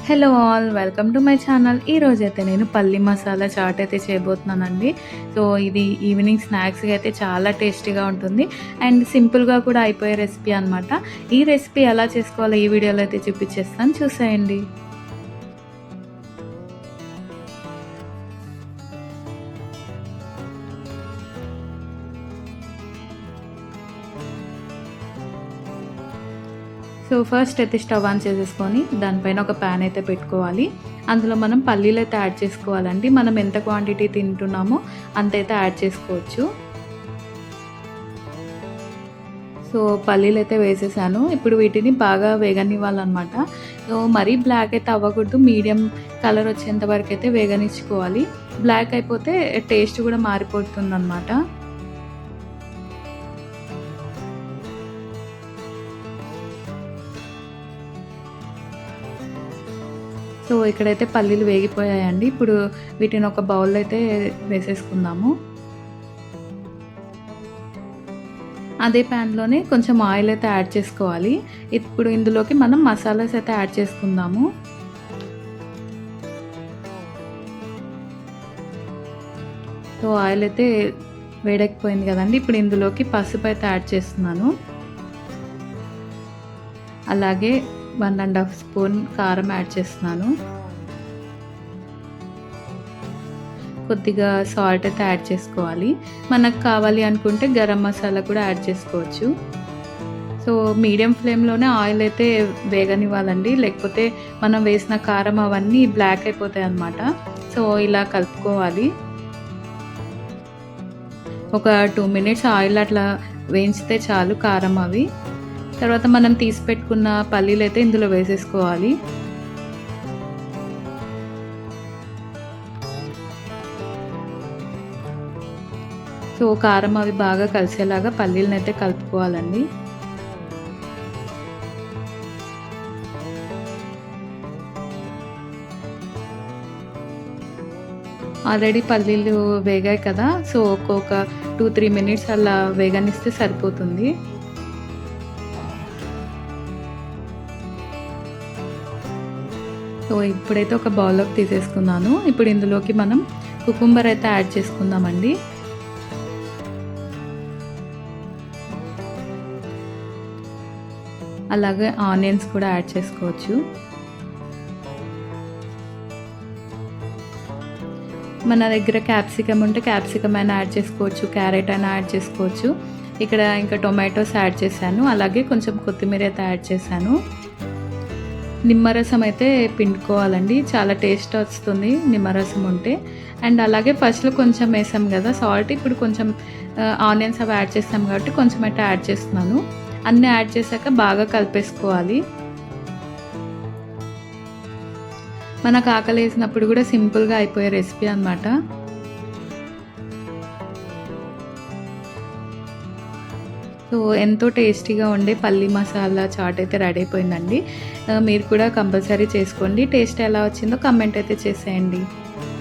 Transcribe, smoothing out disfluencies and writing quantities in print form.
Hello all welcome to my channel. ఈరోజైతే నేను పల్లి మసాలా చాట్ అయితే చేయబోతున్నానండి. సో ఇది ఈవినింగ్ స్నాక్స్‌గా అయితే చాలా టేస్టీగా ఉంటుంది అండ్ సింపుల్‌గా కూడా అయిపోయే రెసిపీ అనమాట. ఈ రెసిపీ ఎలా చేసుకోవాలో ఈ వీడియోలో అయితే చూపించేస్తాను, చూసేయండి. సో ఫస్ట్ అయితే స్టవ్ ఆన్ చేసేసుకొని దానిపైన ఒక ప్యాన్ అయితే పెట్టుకోవాలి. అందులో మనం పల్లీలు అయితే యాడ్ చేసుకోవాలండి. మనం ఎంత క్వాంటిటీ తింటున్నామో అంతైతే యాడ్ చేసుకోవచ్చు. సో పల్లీలు అయితే వేసేసాను. ఇప్పుడు వీటిని బాగా వేగనివ్వాలన్నమాట. సో మరీ బ్లాక్ అయితే అవ్వకూడదు, మీడియం కలర్ వచ్చేంత వరకు అయితే వేగనిచ్చుకోవాలి. బ్లాక్ అయిపోతే టేస్ట్ కూడా మారిపోతుందన్నమాట. సో ఇక్కడైతే పల్లీలు వేగిపోయాయండి. ఇప్పుడు వీటిని ఒక బౌల్లో అయితే వేసేసుకుందాము. అదే ప్యాన్లోనే కొంచెం ఆయిల్ అయితే యాడ్ చేసుకోవాలి. ఇప్పుడు ఇందులోకి మనం మసాలాస్ అయితే యాడ్ చేసుకుందాము. సో ఆయిల్ అయితే వేడెక్కిపోయింది కదండి. ఇప్పుడు ఇందులోకి పసుపు అయితే యాడ్ చేస్తున్నాను. అలాగే 1½ స్పూన్ కారం యాడ్ చేస్తున్నాను. కొద్దిగా సాల్ట్ అయితే యాడ్ చేసుకోవాలి. మనకు కావాలి అనుకుంటే గరం మసాలా కూడా యాడ్ చేసుకోవచ్చు. సో మీడియం ఫ్లేమ్లోనే ఆయిల్ అయితే వేగనివ్వాలండి, లేకపోతే మనం వేసిన కారం అవన్నీ బ్లాక్ అయిపోతాయి అన్నమాట. సో ఇలా కలుపుకోవాలి. ఒక 2 మినిట్స్ ఆయిల్ అట్లా వేయించితే చాలు కారం అవి. తర్వాత మనం తీసి పెట్టుకున్న పల్లీలు అయితే ఇందులో వేసేసుకోవాలి. సో కారం అవి బాగా కలిసేలాగా పల్లీలను అయితే కలుపుకోవాలండి. ఆల్రెడీ పల్లీలు వేగాయి కదా, సో ఒక్కొక్క 2-3 మినిట్స్ అలా వేగనిస్తే సరిపోతుంది. సో ఇప్పుడైతే ఒక బౌల్లోకి తీసేసుకున్నాను. ఇప్పుడు ఇందులోకి మనం కుకుంబర్ అయితే యాడ్ చేసుకుందామండి. అలాగే ఆనియన్స్ కూడా యాడ్ చేసుకోవచ్చు. మన దగ్గర క్యాప్సికమ్ ఉంటే క్యాప్సికమ్ అయినా యాడ్ చేసుకోవచ్చు, క్యారెట్ అయినా యాడ్ చేసుకోవచ్చు. ఇక్కడ ఇంకా టొమాటోస్ యాడ్ చేశాను. అలాగే కొంచెం కొత్తిమీర అయితే యాడ్ చేశాను. నిమ్మరసం అయితే పిండుకోవాలండి, చాలా టేస్ట్ వస్తుంది నిమ్మరసం ఉంటే. అండ్ అలాగే ఫస్ట్లో కొంచెం వేసాం కదా సాల్ట్, ఇప్పుడు కొంచెం ఆనియన్స్ అవి యాడ్ చేస్తాం కాబట్టి కొంచెం అయితే యాడ్ చేస్తున్నాను. అన్నీ యాడ్ చేశాక బాగా కలిపేసుకోవాలి. మనకు ఆకలి వేసినప్పుడు కూడా సింపుల్గా అయిపోయే రెసిపీ అన్నమాట. సో ఎంతో టేస్టీగా ఉండే పల్లి మసాలా చాట్ అయితే రెడీ అయిపోయిందండి. మీరు కూడా కంపల్సరీ చేసుకోండి. టేస్ట్ ఎలా వచ్చిందో కామెంట్ అయితే చేసేయండి.